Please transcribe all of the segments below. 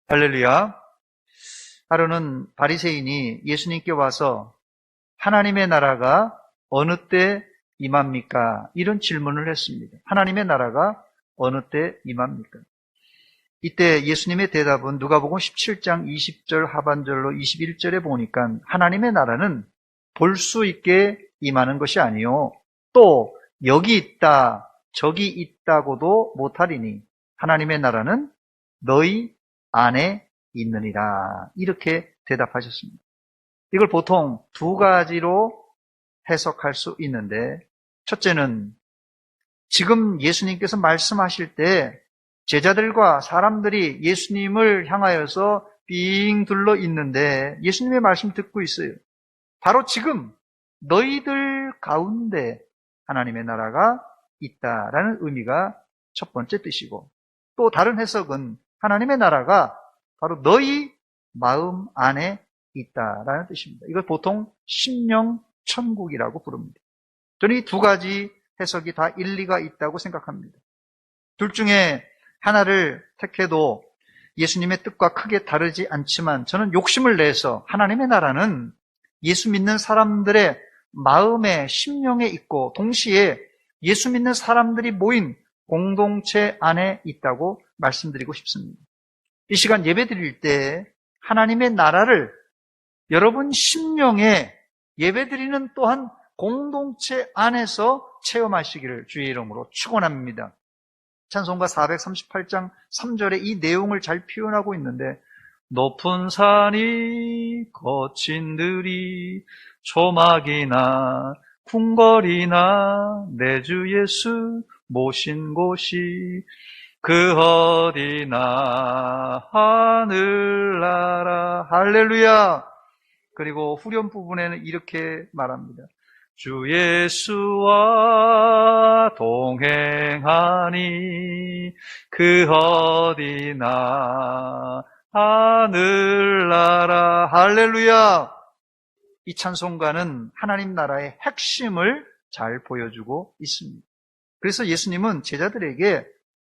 할렐루야. 하루는 바리새인이 예수님께 와서 하나님의 나라가 어느 때 임합니까? 이런 질문을 했습니다. 하나님의 나라가 어느 때 임합니까? 이때 예수님의 대답은 누가복음 17장 20절 하반절로 21절에 보니까 하나님의 나라는 볼 수 있게 임하는 것이 아니요 또 여기 있다 저기 있다고도 못하리니 하나님의 나라는 너희 안에 있느니라. 이렇게 대답하셨습니다. 이걸 보통 두 가지로 해석할 수 있는데, 첫째는 지금 예수님께서 말씀하실 때 제자들과 사람들이 예수님을 향하여서 빙 둘러 있는데 예수님의 말씀 듣고 있어요. 바로 지금 너희들 가운데 하나님의 나라가 있다라는 의미가 첫 번째 뜻이고, 또 다른 해석은 하나님의 나라가 바로 너희 마음 안에 있다라는 뜻입니다. 이걸 보통 심령 천국이라고 부릅니다. 저는 이 두 가지 해석이 다 일리가 있다고 생각합니다. 둘 중에 하나를 택해도 예수님의 뜻과 크게 다르지 않지만 저는 욕심을 내서 하나님의 나라는 예수 믿는 사람들의 마음에 심령에 있고 동시에 예수 믿는 사람들이 모인 공동체 안에 있다고 말씀드리고 싶습니다. 이 시간 예배 드릴 때 하나님의 나라를 여러분 심령에 예배 드리는 또한 공동체 안에서 체험하시기를 주의 이름으로 축원합니다. 찬송가 438장 3절에 이 내용을 잘 표현하고 있는데, 높은 산이 거친 들이 초막이나 궁궐이나 내 주 예수 모신 곳이 그 어디나 하늘나라. 할렐루야. 그리고 후렴 부분에는 이렇게 말합니다. 주 예수와 동행하니 그 어디나 하늘나라. 할렐루야. 이 찬송가는 하나님 나라의 핵심을 잘 보여주고 있습니다. 그래서 예수님은 제자들에게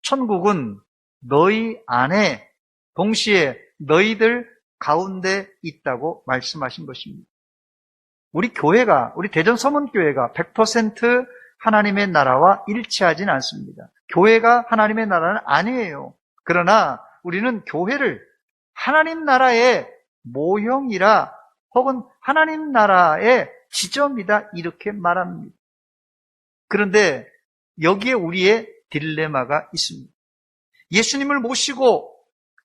천국은 너희 안에 동시에 너희들 가운데 있다고 말씀하신 것입니다. 우리 교회가, 우리 대전서문교회가 100% 하나님의 나라와 일치하진 않습니다. 교회가 하나님의 나라는 아니에요. 그러나 우리는 교회를 하나님 나라의 모형이라 혹은 하나님 나라의 지점이다 이렇게 말합니다. 그런데 여기에 우리의 딜레마가 있습니다. 예수님을 모시고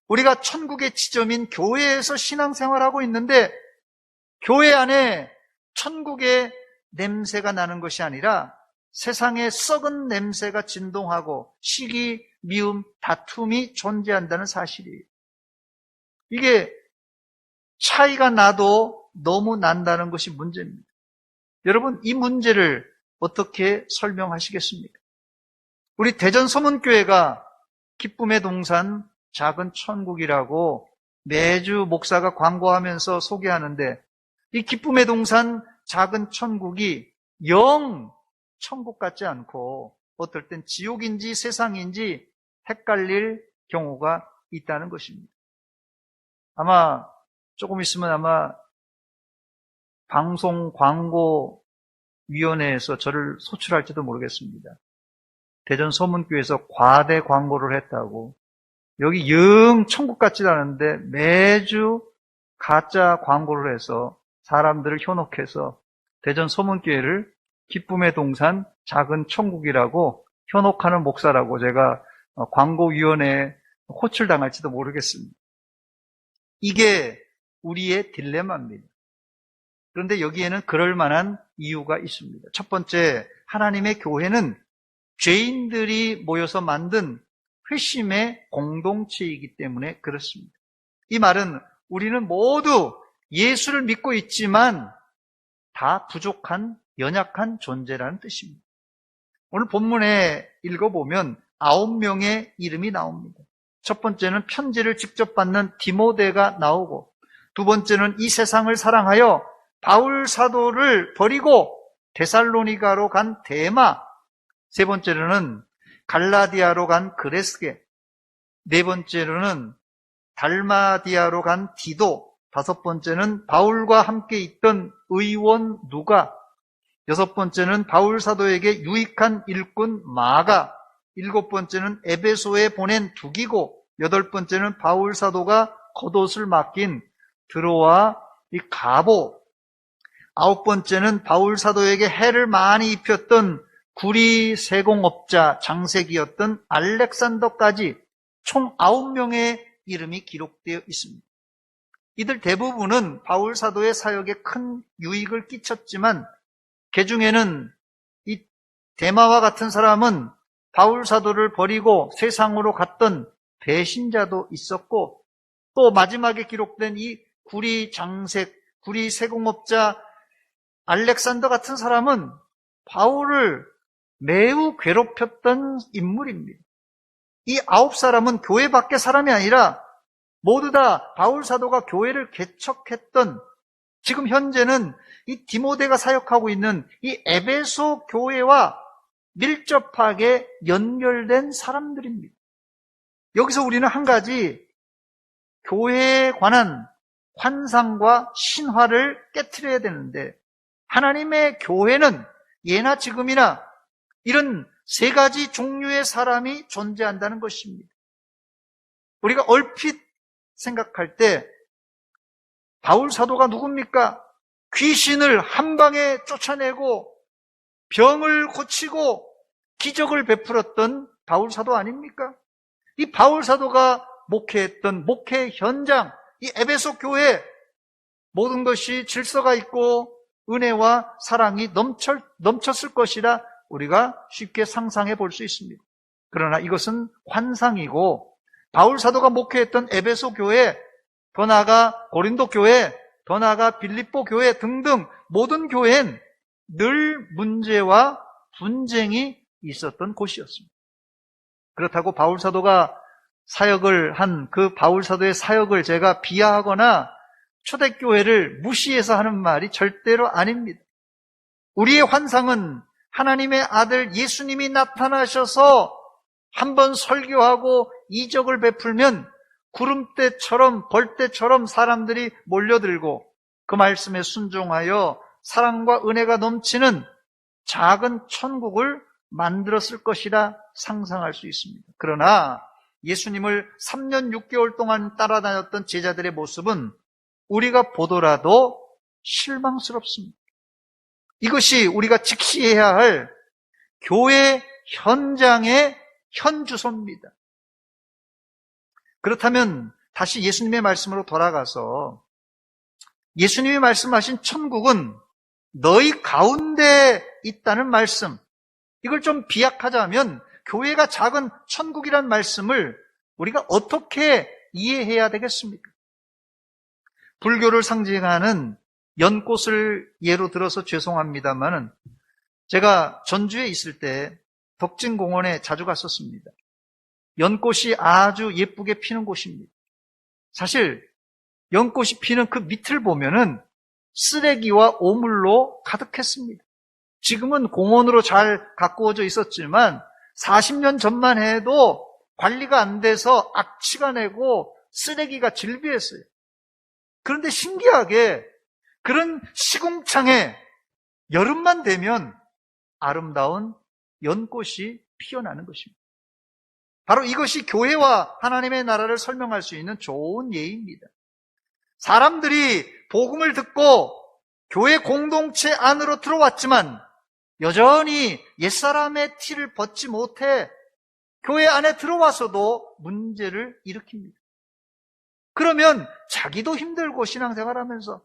우리가 천국의 지점인 교회에서 신앙생활하고 있는데 교회 안에 천국의 냄새가 나는 것이 아니라 세상의 썩은 냄새가 진동하고 시기, 미움, 다툼이 존재한다는 사실이에요. 이게 차이가 나도 너무 난다는 것이 문제입니다. 여러분, 이 문제를 어떻게 설명하시겠습니까? 우리 대전서문교회가 기쁨의 동산 작은 천국이라고 매주 목사가 광고하면서 소개하는데, 이 기쁨의 동산 작은 천국이 영 천국 같지 않고 어떨 땐 지옥인지 세상인지 헷갈릴 경우가 있다는 것입니다. 아마 조금 있으면 아마 방송 광고위원회에서 저를 소출할지도 모르겠습니다. 대전 서문교에서 과대 광고를 했다고, 여기 영 천국 같지도 않은데 매주 가짜 광고를 해서 사람들을 현혹해서 대전 서문교회를 기쁨의 동산 작은 천국이라고 현혹하는 목사라고 제가 광고위원회에 호출당할지도 모르겠습니다. 이게 우리의 딜레마입니다. 그런데 여기에는 그럴 만한 이유가 있습니다. 첫 번째, 하나님의 교회는 죄인들이 모여서 만든 회심의 공동체이기 때문에 그렇습니다. 이 말은 우리는 모두 예수를 믿고 있지만 다 부족한, 연약한 존재라는 뜻입니다. 오늘 본문에 읽어보면 9명의 이름이 나옵니다. 첫 번째는 편지를 직접 받는 디모데가 나오고, 두 번째는 이 세상을 사랑하여 바울 사도를 버리고 데살로니가로 간 데마, 세 번째로는 갈라디아로 간 그레스게, 네 번째로는 달마디아로 간 디도, 5번째는 바울과 함께 있던 의원 누가, 6번째는 바울 사도에게 유익한 일꾼 마가, 7번째는 에베소에 보낸 두기고, 8번째는 바울 사도가 겉옷을 맡긴 드로아 이 가보, 9번째는 바울 사도에게 해를 많이 입혔던 구리 세공업자 장색이었던 알렉산더까지 총 9명의 이름이 기록되어 있습니다. 이들 대부분은 바울 사도의 사역에 큰 유익을 끼쳤지만 그 중에는 이 데마와 같은 사람은 바울 사도를 버리고 세상으로 갔던 배신자도 있었고, 또 마지막에 기록된 이 구리 장색, 구리 세공업자 알렉산더 같은 사람은 바울을 매우 괴롭혔던 인물입니다. 이 9사람은 교회 밖의 사람이 아니라 모두 다 바울 사도가 교회를 개척했던, 지금 현재는 이 디모데가 사역하고 있는 이 에베소 교회와 밀접하게 연결된 사람들입니다. 여기서 우리는 한 가지 교회에 관한 환상과 신화를 깨트려야 되는데, 하나님의 교회는 예나 지금이나 이런 3가지 종류의 사람이 존재한다는 것입니다. 우리가 얼핏 생각할 때 바울 사도가 누굽니까? 귀신을 한 방에 쫓아내고 병을 고치고 기적을 베풀었던 바울 사도 아닙니까? 이 바울 사도가 목회했던 목회 현장, 이 에베소 교회, 모든 것이 질서가 있고 은혜와 사랑이 넘쳤을 것이라 우리가 쉽게 상상해 볼 수 있습니다. 그러나 이것은 환상이고, 바울 사도가 목회했던 에베소 교회, 더 나아가 고린도 교회, 더 나아가 빌립보 교회 등등 모든 교회는 늘 문제와 분쟁이 있었던 곳이었습니다. 그렇다고 바울 사도가 사역을 한 그 바울 사도의 사역을 제가 비하하거나 초대교회를 무시해서 하는 말이 절대로 아닙니다. 우리의 환상은 하나님의 아들 예수님이 나타나셔서 한번 설교하고 이적을 베풀면 구름대처럼 벌떼처럼 사람들이 몰려들고 그 말씀에 순종하여 사랑과 은혜가 넘치는 작은 천국을 만들었을 것이라 상상할 수 있습니다. 그러나 예수님을 3년 6개월 동안 따라다녔던 제자들의 모습은 우리가 보더라도 실망스럽습니다. 이것이 우리가 직시해야 할 교회 현장의 현주소입니다. 그렇다면 다시 예수님의 말씀으로 돌아가서, 예수님이 말씀하신 천국은 너희 가운데 있다는 말씀, 이걸 좀 비약하자면 교회가 작은 천국이란 말씀을 우리가 어떻게 이해해야 되겠습니까? 불교를 상징하는 연꽃을 예로 들어서 죄송합니다만은, 제가 전주에 있을 때 덕진공원에 자주 갔었습니다. 연꽃이 아주 예쁘게 피는 곳입니다. 사실 연꽃이 피는 그 밑을 보면은 쓰레기와 오물로 가득했습니다. 지금은 공원으로 잘 가꾸어져 있었지만 40년 전만 해도 관리가 안 돼서 악취가 내고 쓰레기가 질비했어요. 그런데 신기하게 그런 시궁창에 여름만 되면 아름다운 연꽃이 피어나는 것입니다. 바로 이것이 교회와 하나님의 나라를 설명할 수 있는 좋은 예입니다. 사람들이 복음을 듣고 교회 공동체 안으로 들어왔지만 여전히 옛사람의 티를 벗지 못해 교회 안에 들어와서도 문제를 일으킵니다. 그러면 자기도 힘들고 신앙생활하면서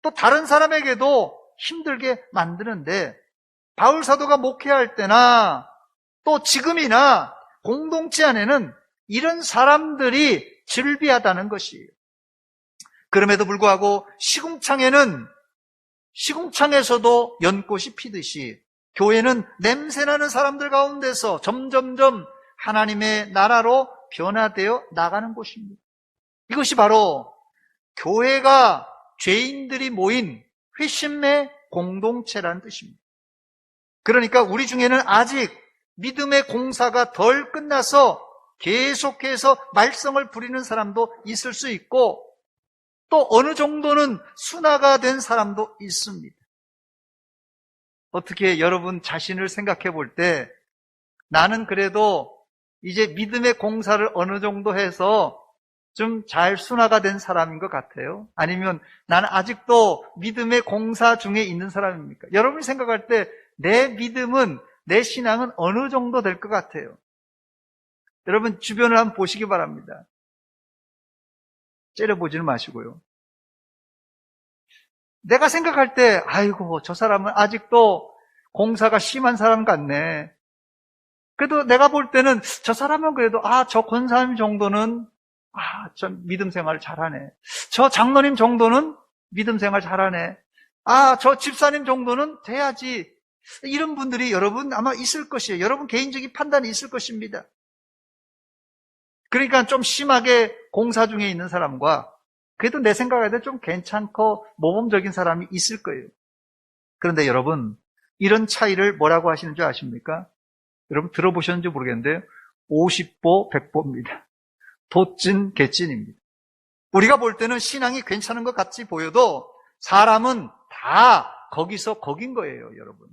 또 다른 사람에게도 힘들게 만드는데, 바울 사도가 목회할 때나 또 지금이나 공동체 안에는 이런 사람들이 즐비하다는 것이에요. 그럼에도 불구하고 시궁창에서도 연꽃이 피듯이 교회는 냄새나는 사람들 가운데서 점점점 하나님의 나라로 변화되어 나가는 곳입니다. 이것이 바로 교회가 죄인들이 모인 회심의 공동체라는 뜻입니다. 그러니까 우리 중에는 아직 믿음의 공사가 덜 끝나서 계속해서 말썽을 부리는 사람도 있을 수 있고, 또 어느 정도는 순화가 된 사람도 있습니다. 어떻게 여러분 자신을 생각해 볼 때, 나는 그래도 이제 믿음의 공사를 어느 정도 해서 좀 잘 순화가 된 사람인 것 같아요? 아니면 나는 아직도 믿음의 공사 중에 있는 사람입니까? 여러분이 생각할 때 내 믿음은, 내 신앙은 어느 정도 될 것 같아요? 여러분 주변을 한번 보시기 바랍니다. 째려보지는 마시고요. 내가 생각할 때 아이고 저 사람은 아직도 공사가 심한 사람 같네. 그래도 내가 볼 때는 저 사람은 그래도 저 권사님 정도는 저 믿음 생활 잘하네. 저 장로님 정도는 믿음 생활 잘하네. 저 집사님 정도는 돼야지. 이런 분들이 여러분 아마 있을 것이에요. 여러분 개인적인 판단이 있을 것입니다. 그러니까 좀 심하게 공사 중에 있는 사람과 그래도 내 생각에도 좀 괜찮고 모범적인 사람이 있을 거예요. 그런데 여러분, 이런 차이를 뭐라고 하시는 줄 아십니까? 여러분 들어보셨는지 모르겠는데 50보 100보입니다. 도찐 개찐입니다. 우리가 볼 때는 신앙이 괜찮은 것 같이 보여도 사람은 다 거기서 거긴 거예요, 여러분.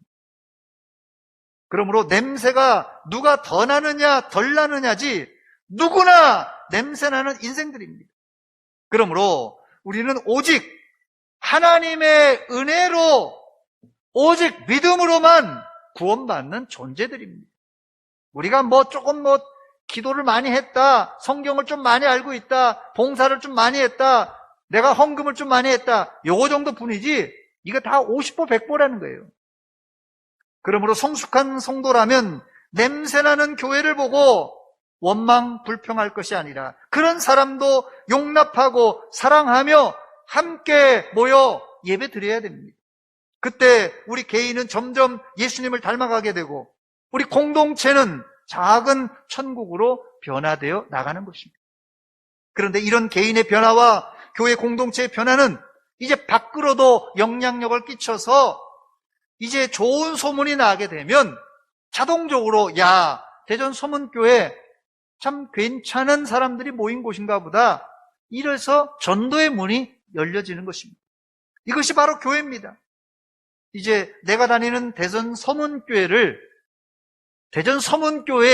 그러므로 냄새가 누가 더 나느냐 덜 나느냐지 누구나 냄새나는 인생들입니다. 그러므로 우리는 오직 하나님의 은혜로, 오직 믿음으로만 구원받는 존재들입니다. 우리가 조금 기도를 많이 했다, 성경을 좀 많이 알고 있다, 봉사를 좀 많이 했다, 내가 헌금을 좀 많이 했다, 요거 정도 뿐이지 이거 다 50보 100보라는 거예요. 그러므로 성숙한 성도라면 냄새나는 교회를 보고 원망 불평할 것이 아니라 그런 사람도 용납하고 사랑하며 함께 모여 예배 드려야 됩니다. 그때 우리 개인은 점점 예수님을 닮아가게 되고 우리 공동체는 작은 천국으로 변화되어 나가는 것입니다. 그런데 이런 개인의 변화와 교회 공동체의 변화는 이제 밖으로도 영향력을 끼쳐서 이제 좋은 소문이 나게 되면 자동적으로 대전 서문교회 참 괜찮은 사람들이 모인 곳인가 보다, 이래서 전도의 문이 열려지는 것입니다. 이것이 바로 교회입니다. 이제 내가 다니는 대전 서문교회의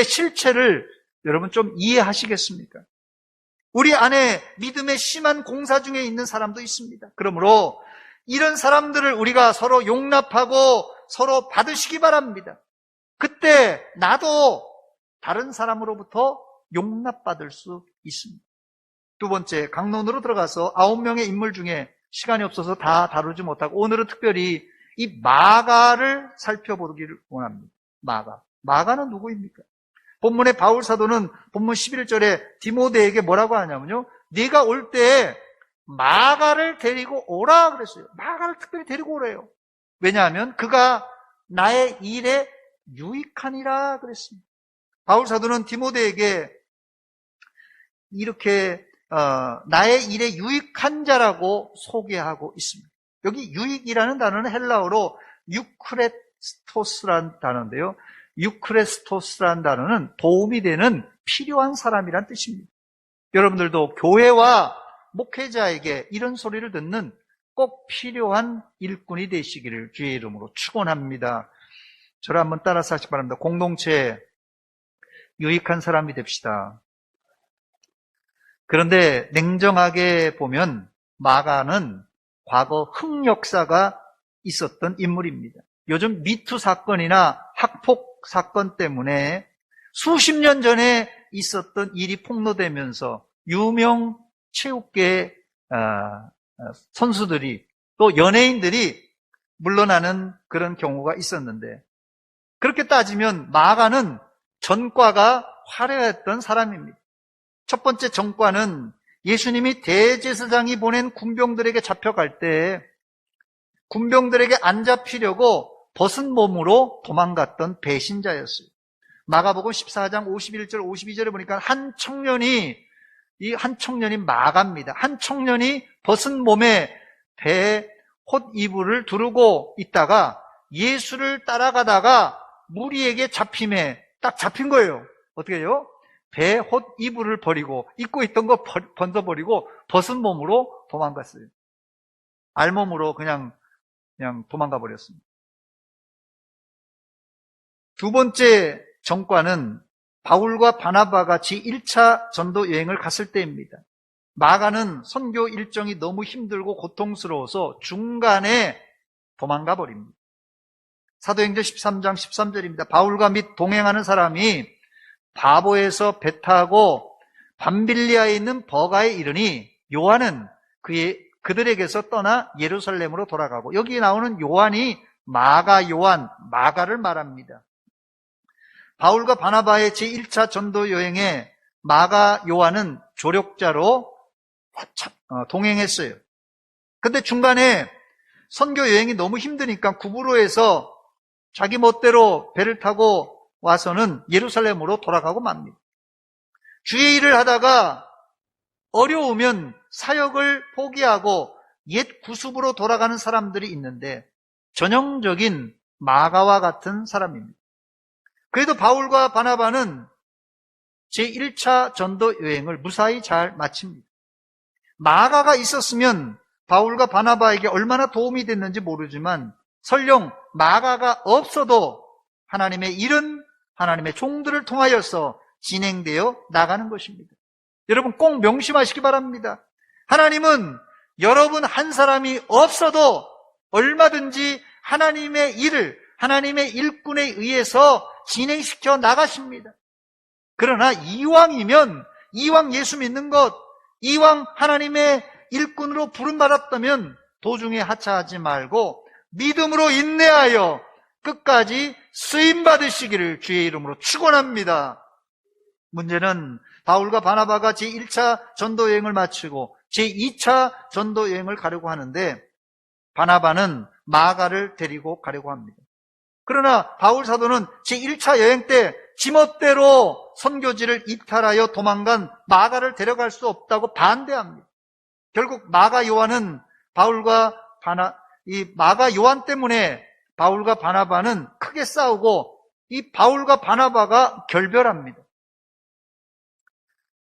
실체를 여러분 좀 이해하시겠습니까? 우리 안에 믿음의 심한 공사 중에 있는 사람도 있습니다. 그러므로 이런 사람들을 우리가 서로 용납하고 서로 받으시기 바랍니다. 그때 나도 다른 사람으로부터 용납받을 수 있습니다. 두 번째, 강론으로 들어가서 9명의 인물 중에 시간이 없어서 다 다루지 못하고 오늘은 특별히 이 마가를 살펴보기를 원합니다. 마가는 누구입니까? 본문의 바울 사도는 본문 11절에 디모데에게 뭐라고 하냐면요, 네가 올 때 마가를 데리고 오라 그랬어요. 마가를 특별히 데리고 오래요. 왜냐하면 그가 나의 일에 유익하니라 그랬습니다. 바울 사도는 디모데에게 이렇게 나의 일에 유익한 자라고 소개하고 있습니다. 여기 유익이라는 단어는 헬라어로 유크레스토스라는 단어인데요, 유크레스토스라는 단어는 도움이 되는 필요한 사람이란 뜻입니다. 여러분들도 교회와 목회자에게 이런 소리를 듣는 꼭 필요한 일꾼이 되시기를 주의 이름으로 축원합니다. 저를 한번 따라서 하시기 바랍니다. 공동체에 유익한 사람이 됩시다. 그런데 냉정하게 보면 마가는 과거 흑역사가 있었던 인물입니다. 요즘 미투 사건이나 학폭 사건 때문에 수십 년 전에 있었던 일이 폭로되면서 유명 체육계 선수들이 또 연예인들이 물러나는 그런 경우가 있었는데, 그렇게 따지면 마가는 전과가 화려했던 사람입니다. 첫 번째 전과는 예수님이 대제사장이 보낸 군병들에게 잡혀갈 때 군병들에게 안 잡히려고 벗은 몸으로 도망갔던 배신자였어요. 마가복음 14장 51절 52절에 보니까 한 청년이 마가입니다. 한 청년이 벗은 몸에 배에 헛이불을 두르고 있다가 예수를 따라가다가 무리에게 잡힘에 딱 잡힌 거예요. 어떻게 해요? 배 홑 이불을 버리고 입고 있던 거 던져버리고 벗은 몸으로 도망갔어요. 알몸으로 그냥 도망가 버렸습니다. 두 번째 전과는 바울과 바나바가 제1차 전도 여행을 갔을 때입니다. 마가는 선교 일정이 너무 힘들고 고통스러워서 중간에 도망가 버립니다. 사도행전 13장 13절입니다. 바울과 및 동행하는 사람이 바보에서 배 타고 밤빌리아에 있는 버가에 이르니 요한은 그들에게서 떠나 예루살렘으로 돌아가고, 여기 나오는 요한이 마가 요한, 마가를 말합니다. 바울과 바나바의 제1차 전도 여행에 마가 요한은 조력자로 동행했어요. 근데 중간에 선교 여행이 너무 힘드니까 구브로에서 자기 멋대로 배를 타고 와서는 예루살렘으로 돌아가고 맙니다. 주의 일을 하다가 어려우면 사역을 포기하고 옛 구습으로 돌아가는 사람들이 있는데 전형적인 마가와 같은 사람입니다. 그래도 바울과 바나바는 제1차 전도 여행을 무사히 잘 마칩니다. 마가가 있었으면 바울과 바나바에게 얼마나 도움이 됐는지 모르지만 설령 마가가 없어도 하나님의 일은 하나님의 종들을 통하여서 진행되어 나가는 것입니다. 여러분 꼭 명심하시기 바랍니다. 하나님은 여러분 한 사람이 없어도 얼마든지 하나님의 일을 하나님의 일꾼에 의해서 진행시켜 나가십니다. 그러나 이왕이면, 이왕 예수 믿는 것, 이왕 하나님의 일꾼으로 부름받았다면 도중에 하차하지 말고 믿음으로 인내하여 끝까지 쓰임받으시기를 주의 이름으로 축원합니다. 문제는 바울과 바나바가 제1차 전도 여행을 마치고 제2차 전도 여행을 가려고 하는데 바나바는 마가를 데리고 가려고 합니다. 그러나 바울 사도는 제1차 여행 때 지멋대로 선교지를 이탈하여 도망간 마가를 데려갈 수 없다고 반대합니다. 결국 마가 요한은 이 마가 요한 때문에 바울과 바나바는 크게 싸우고 이 바울과 바나바가 결별합니다.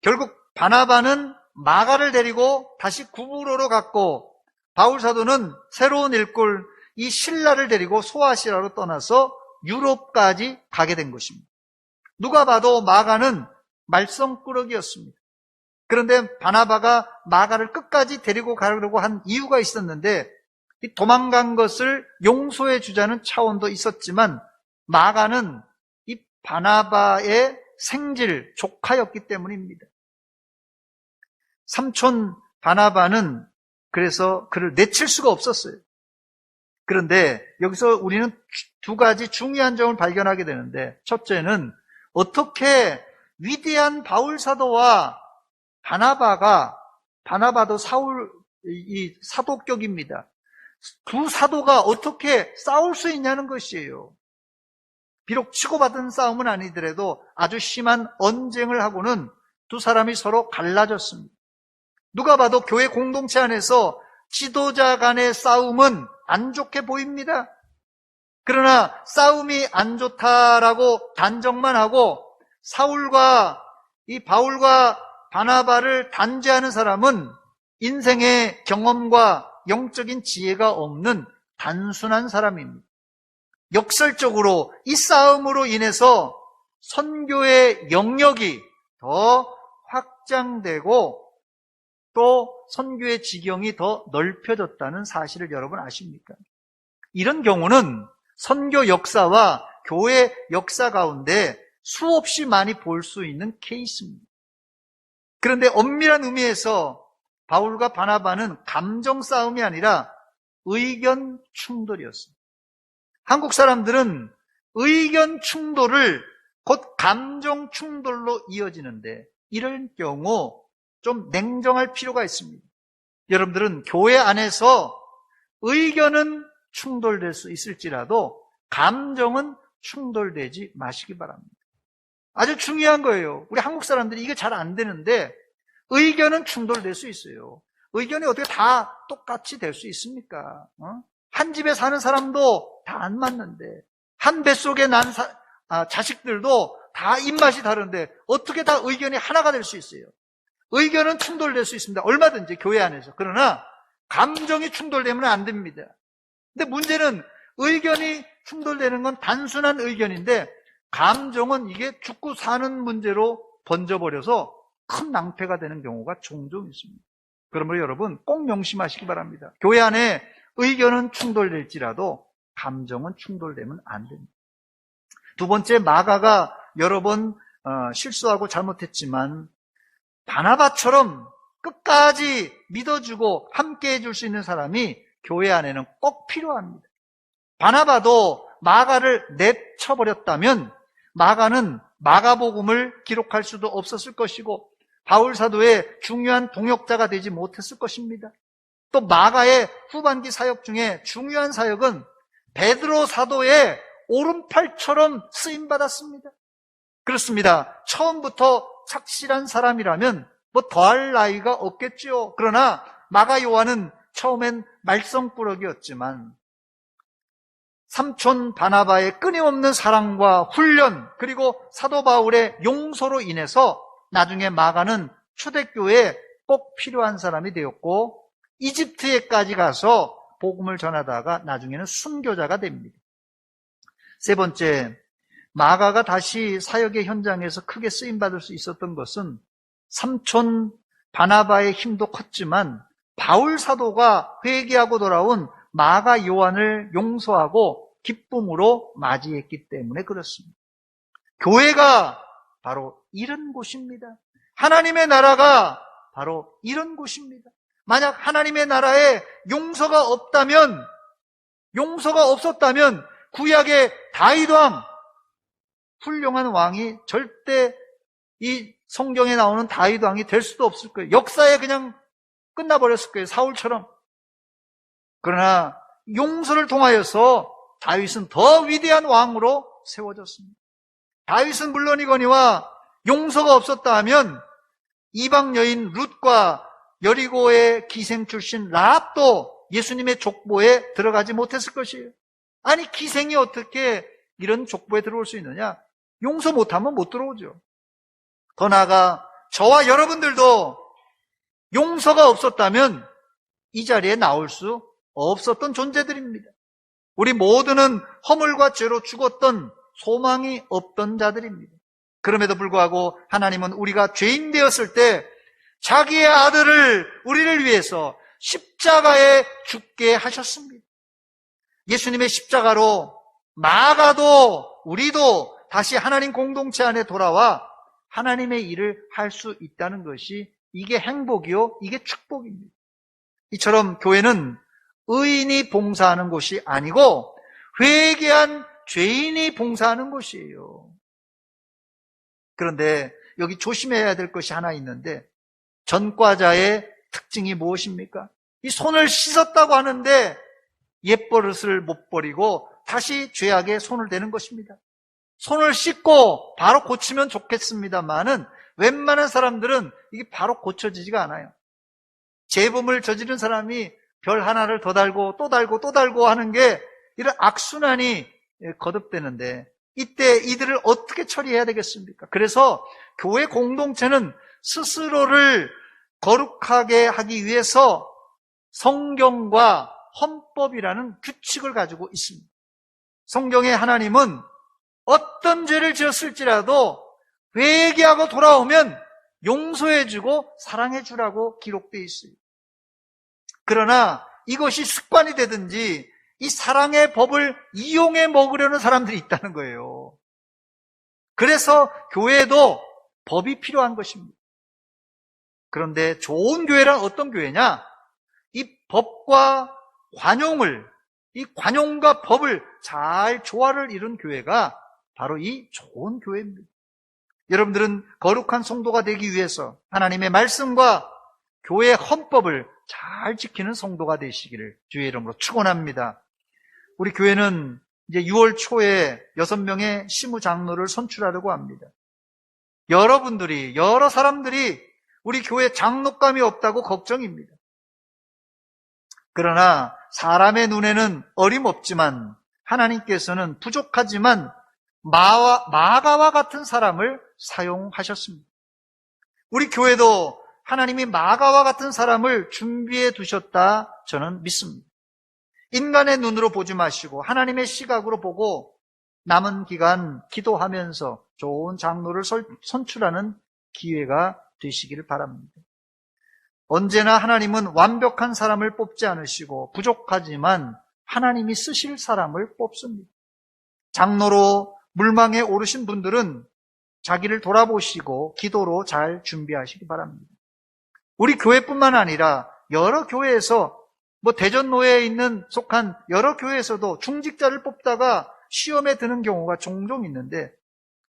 결국 바나바는 마가를 데리고 다시 구브로로 갔고 바울 사도는 새로운 일꾼 이 실라를 데리고 소아시아로 떠나서 유럽까지 가게 된 것입니다. 누가 봐도 마가는 말썽꾸러기였습니다. 그런데 바나바가 마가를 끝까지 데리고 가려고 한 이유가 있었는데 이 도망간 것을 용서해 주자는 차원도 있었지만 마가는 이 바나바의 생질 조카였기 때문입니다. 삼촌 바나바는 그래서 그를 내칠 수가 없었어요. 그런데 여기서 우리는 두 가지 중요한 점을 발견하게 되는데 첫째는 어떻게 위대한 바울 사도와 바나바도 이 사도격입니다. 두 사도가 어떻게 싸울 수 있냐는 것이에요. 비록 치고받은 싸움은 아니더라도 아주 심한 언쟁을 하고는 두 사람이 서로 갈라졌습니다. 누가 봐도 교회 공동체 안에서 지도자 간의 싸움은 안 좋게 보입니다. 그러나 싸움이 안 좋다라고 단정만 하고 바울과 바나바를 단죄하는 사람은 인생의 경험과 영적인 지혜가 없는 단순한 사람입니다. 역설적으로 이 싸움으로 인해서 선교의 영역이 더 확장되고 또 선교의 지경이 더 넓혀졌다는 사실을 여러분 아십니까? 이런 경우는 선교 역사와 교회 역사 가운데 수없이 많이 볼 수 있는 케이스입니다. 그런데 엄밀한 의미에서 바울과 바나바는 감정 싸움이 아니라 의견 충돌이었습니다. 한국 사람들은 의견 충돌을 곧 감정 충돌로 이어지는데 이런 경우 좀 냉정할 필요가 있습니다. 여러분들은 교회 안에서 의견은 충돌될 수 있을지라도 감정은 충돌되지 마시기 바랍니다. 아주 중요한 거예요. 우리 한국 사람들이 이게 잘 안 되는데 의견은 충돌될 수 있어요. 의견이 어떻게 다 똑같이 될 수 있습니까? 한 집에 사는 사람도 다 안 맞는데 한 뱃속에 난 자식들도 다 입맛이 다른데 어떻게 다 의견이 하나가 될 수 있어요? 의견은 충돌될 수 있습니다. 얼마든지 교회 안에서. 그러나 감정이 충돌되면 안 됩니다. 근데 문제는 의견이 충돌되는 건 단순한 의견인데 감정은 이게 죽고 사는 문제로 번져버려서 큰 낭패가 되는 경우가 종종 있습니다. 그러므로 여러분 꼭 명심하시기 바랍니다. 교회 안에 의견은 충돌될지라도 감정은 충돌되면 안 됩니다. 두 번째, 마가가 여러 번 실수하고 잘못했지만 바나바처럼 끝까지 믿어주고 함께 해줄 수 있는 사람이 교회 안에는 꼭 필요합니다. 바나바도 마가를 내쳐버렸다면 마가는 마가복음을 기록할 수도 없었을 것이고 바울 사도의 중요한 동역자가 되지 못했을 것입니다. 또 마가의 후반기 사역 중에 중요한 사역은 베드로 사도의 오른팔처럼 쓰임받았습니다. 그렇습니다. 처음부터 착실한 사람이라면 뭐 더할 나위가 없겠지요. 그러나 마가 요한은 처음엔 말썽꾸러기였지만 삼촌 바나바의 끊임없는 사랑과 훈련 그리고 사도 바울의 용서로 인해서 나중에 마가는 초대교회에 꼭 필요한 사람이 되었고 이집트에까지 가서 복음을 전하다가 나중에는 순교자가 됩니다. 세 번째, 마가가 다시 사역의 현장에서 크게 쓰임받을 수 있었던 것은 삼촌 바나바의 힘도 컸지만 바울 사도가 회개하고 돌아온 마가 요한을 용서하고 기쁨으로 맞이했기 때문에 그렇습니다. 교회가 바로 이런 곳입니다. 하나님의 나라가 바로 이런 곳입니다. 만약 하나님의 나라에 용서가 없었다면 구약의 다윗 왕, 훌륭한 왕이 절대 이 성경에 나오는 다윗 왕이 될 수도 없을 거예요. 역사에 그냥 끝나버렸을 거예요. 사울처럼. 그러나 용서를 통하여서 다윗은 더 위대한 왕으로 세워졌습니다. 다윗은 물론이거니와 용서가 없었다 하면 이방 여인 룻과 여리고의 기생 출신 라합도 예수님의 족보에 들어가지 못했을 것이에요. 아니 기생이 어떻게 이런 족보에 들어올 수 있느냐? 용서 못하면 못 들어오죠. 더 나아가 저와 여러분들도 용서가 없었다면 이 자리에 나올 수 없었던 존재들입니다. 우리 모두는 허물과 죄로 죽었던 소망이 없던 자들입니다. 그럼에도 불구하고 하나님은 우리가 죄인 되었을 때 자기의 아들을 우리를 위해서 십자가에 죽게 하셨습니다. 예수님의 십자가로 마가도 우리도 다시 하나님 공동체 안에 돌아와 하나님의 일을 할 수 있다는 것이 이게 행복이요, 이게 축복입니다. 이처럼 교회는 의인이 봉사하는 곳이 아니고 회개한 죄인이 봉사하는 곳이에요. 그런데 여기 조심해야 될 것이 하나 있는데 전과자의 특징이 무엇입니까? 이 손을 씻었다고 하는데 옛버릇을 못 버리고 다시 죄악에 손을 대는 것입니다. 손을 씻고 바로 고치면 좋겠습니다만은 웬만한 사람들은 이게 바로 고쳐지지가 않아요. 재범을 저지른 사람이 별 하나를 더 달고 또 달고 또 달고 하는 게 이런 악순환이 거듭되는데 이때 이들을 어떻게 처리해야 되겠습니까? 그래서 교회 공동체는 스스로를 거룩하게 하기 위해서 성경과 헌법이라는 규칙을 가지고 있습니다. 성경에 하나님은 어떤 죄를 지었을지라도 회개하고 돌아오면 용서해주고 사랑해주라고 기록되어 있어요. 그러나 이것이 습관이 되든지 이 사랑의 법을 이용해 먹으려는 사람들이 있다는 거예요. 그래서 교회에도 법이 필요한 것입니다. 그런데 좋은 교회란 어떤 교회냐? 이 법과 관용을, 이 관용과 법을 잘 조화를 이룬 교회가 바로 이 좋은 교회입니다. 여러분들은 거룩한 성도가 되기 위해서 하나님의 말씀과 교회의 헌법을 잘 지키는 성도가 되시기를 주의 이름으로 축원합니다. 우리 교회는 이제 6월 초에 6명의 시무장로를 선출하려고 합니다. 여러 사람들이 우리 교회 장로감이 없다고 걱정입니다. 그러나 사람의 눈에는 어림없지만 하나님께서는 부족하지만 마가와 같은 사람을 사용하셨습니다. 우리 교회도 하나님이 마가와 같은 사람을 준비해 두셨다 저는 믿습니다. 인간의 눈으로 보지 마시고 하나님의 시각으로 보고 남은 기간 기도하면서 좋은 장로를 선출하는 기회가 되시기를 바랍니다. 언제나 하나님은 완벽한 사람을 뽑지 않으시고 부족하지만 하나님이 쓰실 사람을 뽑습니다. 장로로 물망에 오르신 분들은 자기를 돌아보시고 기도로 잘 준비하시기 바랍니다. 우리 교회뿐만 아니라 여러 교회에서 대전노회에 있는 속한 여러 교회에서도 중직자를 뽑다가 시험에 드는 경우가 종종 있는데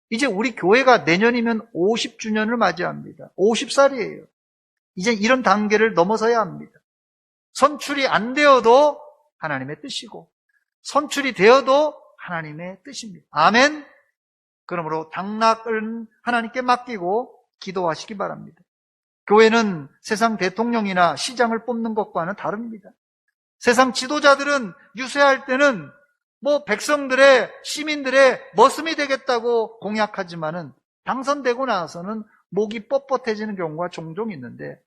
이제 우리 교회가 내년이면 50주년을 맞이합니다. 50살이에요. 이제 이런 단계를 넘어서야 합니다. 선출이 안 되어도 하나님의 뜻이고 선출이 되어도 하나님의 뜻입니다. 아멘. 그러므로 당락은 하나님께 맡기고 기도하시기 바랍니다. 교회는 세상 대통령이나 시장을 뽑는 것과는 다릅니다. 세상 지도자들은 유세할 때는 백성들의, 시민들의 머슴이 되겠다고 공약하지만은 당선되고 나서는 목이 뻣뻣해지는 경우가 종종 있는데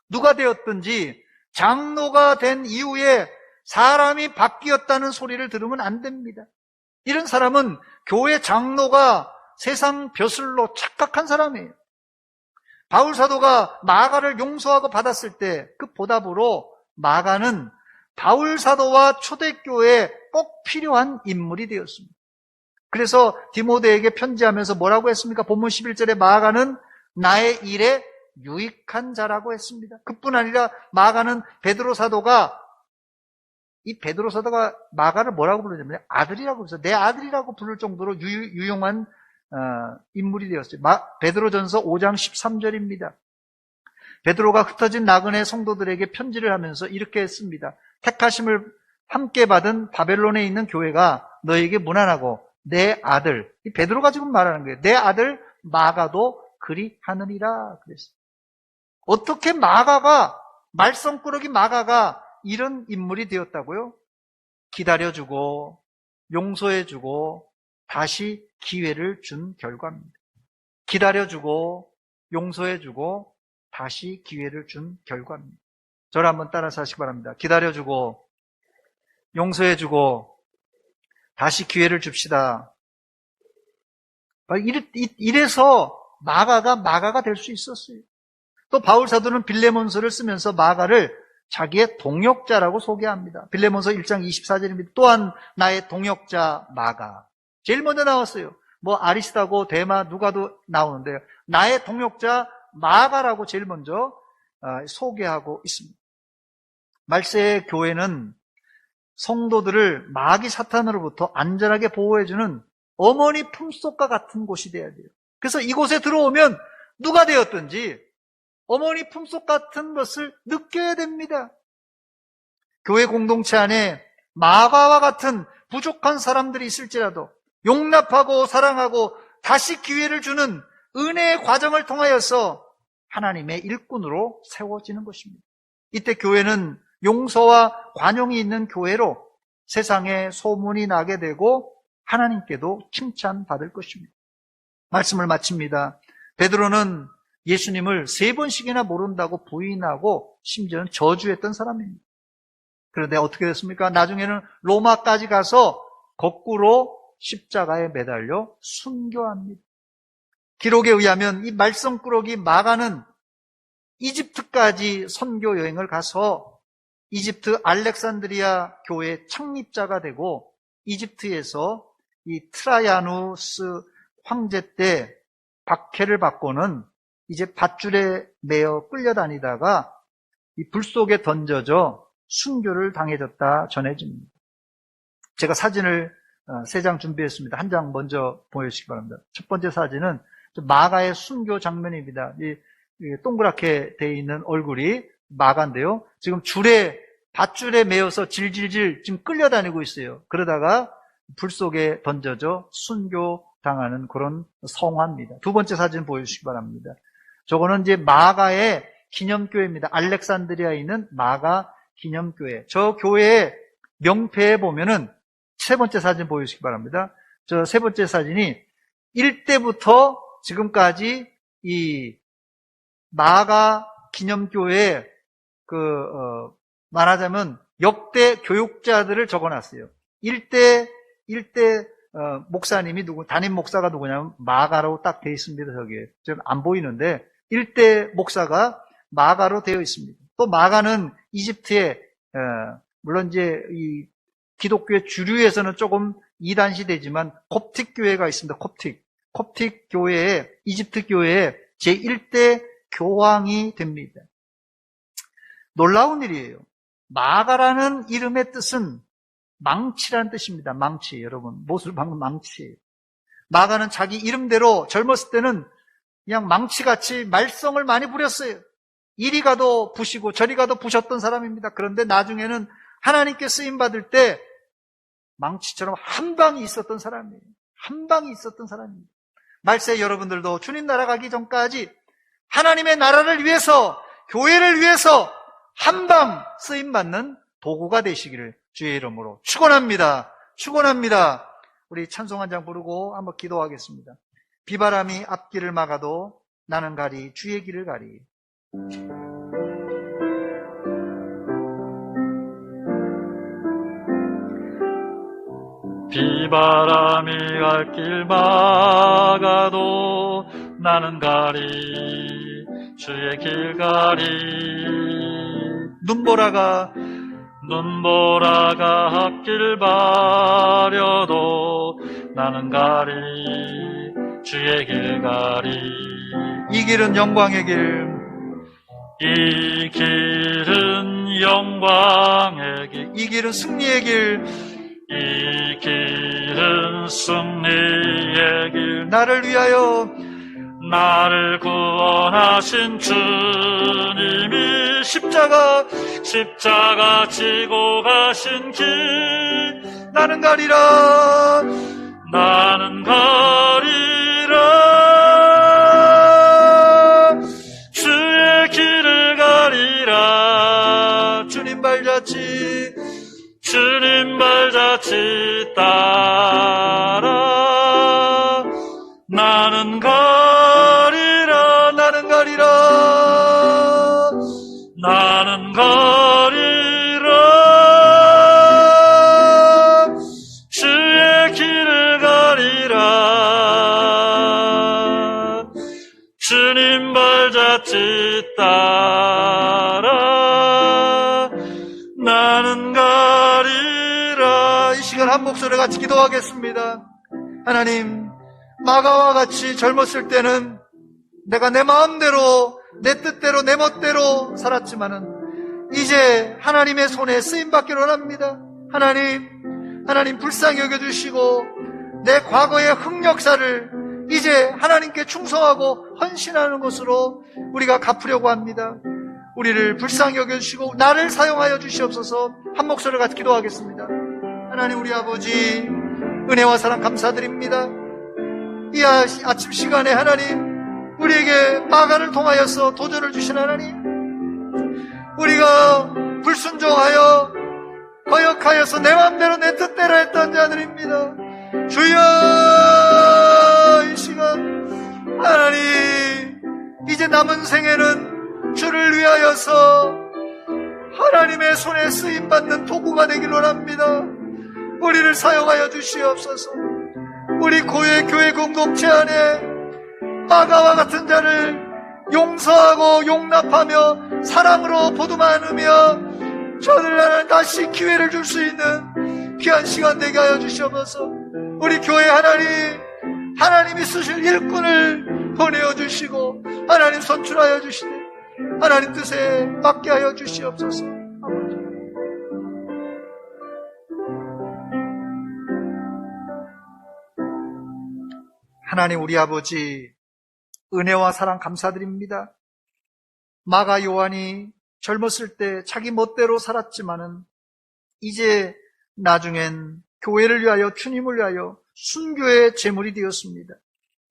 누가 되었든지 장로가 된 이후에 사람이 바뀌었다는 소리를 들으면 안 됩니다. 이런 사람은 교회 장로가 세상 벼슬로 착각한 사람이에요. 바울 사도가 마가를 용서하고 받았을 때 그 보답으로 마가는 바울 사도와 초대교회에 꼭 필요한 인물이 되었습니다. 그래서 디모데에게 편지하면서 뭐라고 했습니까? 본문 11절에 마가는 나의 일에 유익한 자라고 했습니다. 그뿐 아니라 마가는 베드로 사도가 마가를 뭐라고 부르냐면 아들이라고 해서 내 아들이라고 부를 정도로 유용한 인물이 되었어요. 베드로전서 5장 13절입니다. 베드로가 흩어진 나그네 성도들에게 편지를 하면서 이렇게 했습니다. 택하심을 함께 받은 바벨론에 있는 교회가 너에게 문안하고 내 아들, 이 베드로가 지금 말하는 거예요. 내 아들 마가도 그리 하느니라 그랬어요. 어떻게 말썽꾸러기 마가가 이런 인물이 되었다고요? 기다려주고 용서해주고 다시 기회를 준 결과입니다. 기다려주고 용서해주고 다시 기회를 준 결과입니다. 저를 한번 따라서 하시기 바랍니다. 기다려주고 용서해주고 다시 기회를 줍시다. 이래서 마가가 될 수 있었어요. 또 바울 사도는 빌레몬서를 쓰면서 마가를 자기의 동역자라고 소개합니다. 빌레몬서 1장 24절입니다. 또한 나의 동역자 마가. 제일 먼저 나왔어요. 아리스다고 데마 누가도 나오는데요. 나의 동역자 마가라고 제일 먼저 소개하고 있습니다. 말세의 교회는 성도들을 마귀 사탄으로부터 안전하게 보호해주는 어머니 품속과 같은 곳이 돼야 돼요. 그래서 이곳에 들어오면 누가 되었든지 어머니 품속 같은 것을 느껴야 됩니다. 교회 공동체 안에 마가와 같은 부족한 사람들이 있을지라도 용납하고 사랑하고 다시 기회를 주는 은혜의 과정을 통하여서 하나님의 일꾼으로 세워지는 것입니다. 이때 교회는 용서와 관용이 있는 교회로 세상에 소문이 나게 되고 하나님께도 칭찬받을 것입니다. 말씀을 마칩니다. 베드로는 예수님을 3번씩이나 모른다고 부인하고 심지어는 저주했던 사람입니다. 그런데 어떻게 됐습니까? 나중에는 로마까지 가서 거꾸로 십자가에 매달려 순교합니다. 기록에 의하면 이 말썽꾸러기 마가는 이집트까지 선교 여행을 가서 이집트 알렉산드리아 교회 창립자가 되고 이집트에서 이 트라야누스 황제 때 박해를 받고는 이제 밧줄에 매어 끌려다니다가 이 불 속에 던져져 순교를 당해졌다 전해집니다. 제가 사진을 3장 준비했습니다. 한 장 먼저 보여주시기 바랍니다. 첫 번째 사진은 마가의 순교 장면입니다. 이 동그랗게 되어 있는 얼굴이 마가인데요. 지금 밧줄에 매어서 질질질 지금 끌려다니고 있어요. 그러다가 불 속에 던져져 순교 당하는 그런 성화입니다. 두 번째 사진 보여주시기 바랍니다. 저거는 이제 마가의 기념교회입니다. 알렉산드리아에 있는 마가 기념교회. 저 교회의 명패에 보면은 세 번째 사진 보여주시기 바랍니다. 저 세 번째 사진이 1대부터 지금까지 이 마가 기념교회 말하자면 역대 교육자들을 적어놨어요. 1대 목사님이 담임 목사가 누구냐면 마가로 딱 되어 있습니다. 저기에. 지금 안 보이는데 1대 목사가 마가로 되어 있습니다. 또 마가는 이집트에 물론 이제 이 기독교의 주류에서는 조금 이단시 되지만 콥틱 교회가 있습니다. 콥틱 교회에 이집트 교회에 제1대 교황이 됩니다. 놀라운 일이에요. 마가라는 이름의 뜻은 망치라는 뜻입니다. 망치. 여러분, 못을 박는 망치. 마가는 자기 이름대로 젊었을 때는 그냥 망치같이 말썽을 많이 부렸어요. 이리 가도 부시고 저리 가도 부셨던 사람입니다. 그런데 나중에는 하나님께 쓰임받을 때 망치처럼 한 방이 있었던 사람이에요. 한 방이 있었던 사람입니다. 말세 여러분들도 주님 나라 가기 전까지 하나님의 나라를 위해서, 교회를 위해서 한 방 쓰임받는 도구가 되시기를 주의 이름으로 축원합니다. 축원합니다. 우리 찬송 한 장 부르고 한번 기도하겠습니다. 비바람이 앞길을 막아도 나는 가리 주의 길을 가리. 비바람이 앞길 막아도 나는 가리 주의 길 가리. 눈보라가 앞길 가려도 나는 가리 주의 길 가리. 이 길은 영광의 길. 이 길은 영광의 길. 이 길은 승리의 길. 이 길은 승리의 길. 나를 위하여 나를 구원하신 주님이 십자가 지고 가신 길. 나는 가리라. 나는 가리라. 주의 길을 가리라. 주님 발자취 따라 나는 가리라. 나는 가리라. 주의 길을 가리라. 주님 발자취 따라 나는 가리라. 이 시간 한 목소리 같이 기도하겠습니다. 하나님, 마가와 같이 젊었을 때는 내가 내 마음대로, 내 뜻대로, 내 멋대로 살았지만은 이제 하나님의 손에 쓰임받기를 원합니다. 하나님 불쌍히 여겨주시고 내 과거의 흑역사를 이제 하나님께 충성하고 헌신하는 것으로 우리가 갚으려고 합니다. 우리를 불쌍히 여겨주시고 나를 사용하여 주시옵소서. 한 목소리를 같이 기도하겠습니다. 하나님, 우리 아버지 은혜와 사랑 감사드립니다. 이 아침 시간에 하나님, 우리에게 마가를 통하여서 도전을 주신 하나님, 우리가 불순종하여 거역하여서 내 맘대로 내 뜻대로 했던 자들입니다. 주여, 이 시간 하나님, 이제 남은 생에는 주를 위하여서 하나님의 손에 쓰임받는 도구가 되길 원합니다. 우리를 사용하여 주시옵소서. 우리 교회 공동체 안에 마가와 같은 자를 용서하고 용납하며 사랑으로 보듬어안으며 저들 하나님 다시 기회를 줄 수 있는 귀한 시간 되게 하여 주시옵소서. 우리 교회 하나님이 쓰실 일꾼을 보내어 주시고 하나님 선출하여 주시되 하나님 뜻에 맞게 하여 주시옵소서. 하나님, 우리 아버지 은혜와 사랑 감사드립니다. 마가 요한이 젊었을 때 자기 멋대로 살았지만은 이제 나중엔 교회를 위하여, 주님을 위하여 순교의 제물이 되었습니다.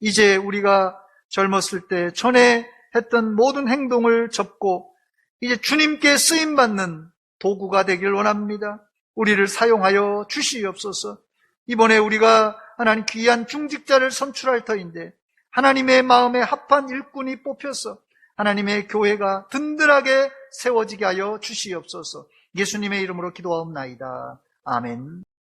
이제 우리가 젊었을 때 전에 했던 모든 행동을 접고 이제 주님께 쓰임받는 도구가 되길 원합니다. 우리를 사용하여 주시옵소서. 이번에 우리가 하나님 귀한 중직자를 선출할 터인데 하나님의 마음에 합한 일꾼이 뽑혀서 하나님의 교회가 든든하게 세워지게 하여 주시옵소서. 예수님의 이름으로 기도하옵나이다. 아멘.